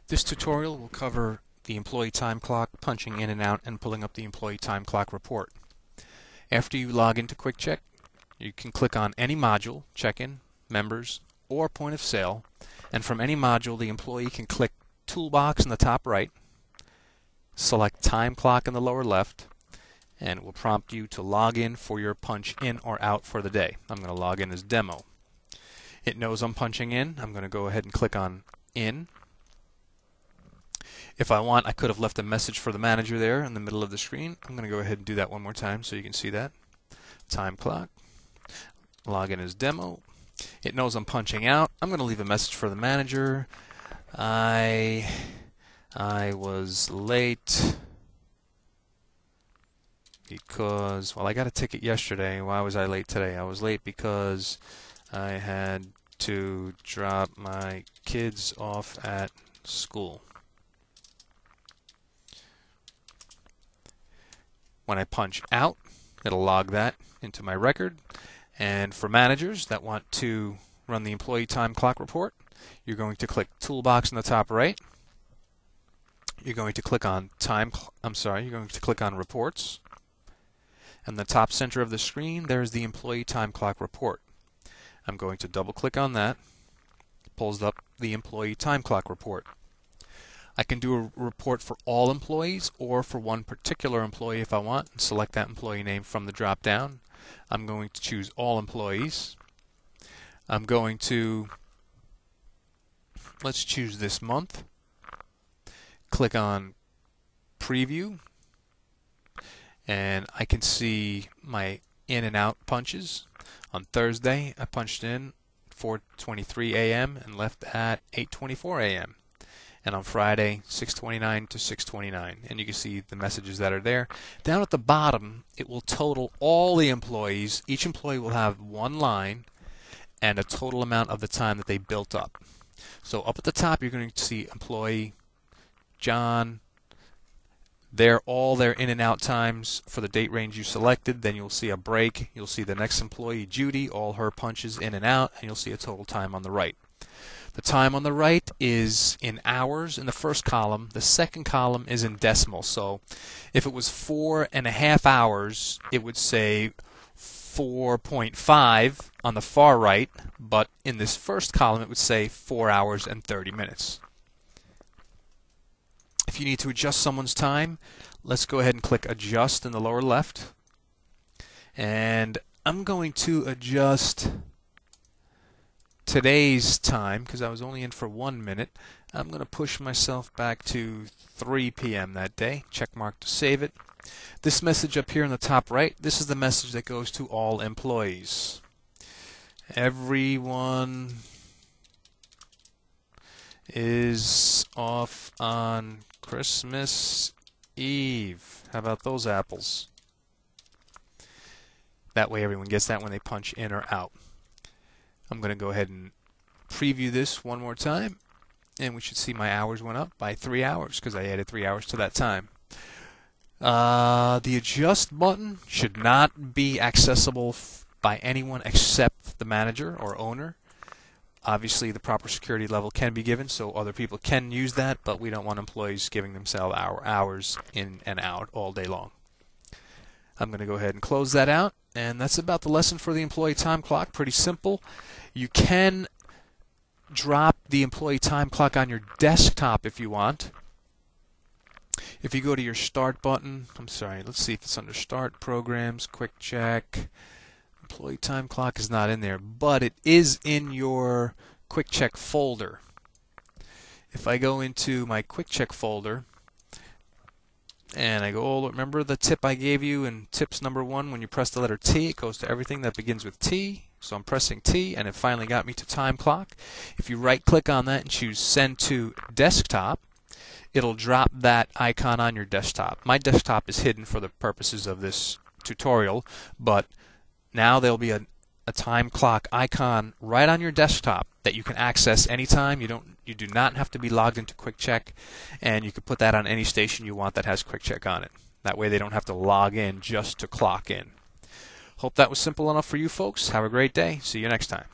This tutorial will cover the employee time clock, punching in and out, and pulling up the employee time clock report. After you log into QuikCheK, you can click on any module, check-in, members, or point of sale, and from any module the employee can click toolbox in the top right, select time clock in the lower left, and it will prompt you to log in for your punch in or out for the day. I'm going to log in as demo. It knows I'm punching in. I'm going to go ahead and click on in. If I want, I could have left a message for the manager there in the middle of the screen. I'm going to go ahead and do that one more time so you can see that. Time clock. Log in as demo. It knows I'm punching out. I'm going to leave a message for the manager. I was late because, well, I got a ticket yesterday. Why was I late today? I was late because I had to drop my kids off at school. When I punch out, it'll log that into my record. And for managers that want to run the employee time clock report, you're going to click toolbox in the top right. You're going to click on you're going to click on reports. In the top center of the screen, there's the employee time clock report. I'm going to double click on that. It pulls up the employee time clock report. I can do a report for all employees or for one particular employee if I want, and select that employee name from the drop down. I'm going to choose all employees. I'm going to, let's choose this month. Click on preview, and I can see my in and out punches. On Thursday, I punched in 4:23 a.m. and left at 8:24 a.m. And on Friday, 6:29 to 6:29. And you can see the messages that are there. Down at the bottom, it will total all the employees. Each employee will have one line and a total amount of the time that they built up. So up at the top, you're going to see employee John. All their in and out times for the date range you selected. Then you'll see a break. You'll see the next employee, Judy, all her punches in and out, and you'll see a total time on the right. The time on the right is in hours in the first column. The second column is in decimal. So if it was 4.5 hours, it would say 4.5 on the far right, but in this first column it would say 4 hours and 30 minutes. If you need to adjust someone's time, let's go ahead and click adjust in the lower left. And I'm going to adjust today's time because I was only in for 1 minute. I'm going to push myself back to 3 p.m. that day. Check mark to save it. This message up here in the top right, this is the message that goes to all employees. Everyone is off on Christmas Eve. How about those apples? That way everyone gets that when they punch in or out. I'm going to go ahead and preview this one more time, and we should see my hours went up by 3 hours because I added 3 hours to that time. The adjust button should not be accessible by anyone except the manager or owner. Obviously, the proper security level can be given, so other people can use that, but we don't want employees giving themselves hours in and out all day long. I'm going to go ahead and close that out, and that's about the lesson for the employee time clock. Pretty simple. You can drop the employee time clock on your desktop if you want. If you go to your Start button, let's see if it's under Start, Programs, QuikCheK. Employee time clock is not in there, but it is in your QuikCheK folder. If I go into my QuikCheK folder, and I go, remember the tip I gave you in tips number 1, when you press the letter T, it goes to everything that begins with T. So I'm pressing T, and it finally got me to time clock. If you right-click on that and choose Send to Desktop, it'll drop that icon on your desktop. My desktop is hidden for the purposes of this tutorial, but now there'll be a time clock icon right on your desktop that you can access anytime. You do not have to be logged into QuikCheK, and you can put that on any station you want that has QuikCheK on it. That way they don't have to log in just to clock in. Hope that was simple enough for you folks. Have a great day. See you next time.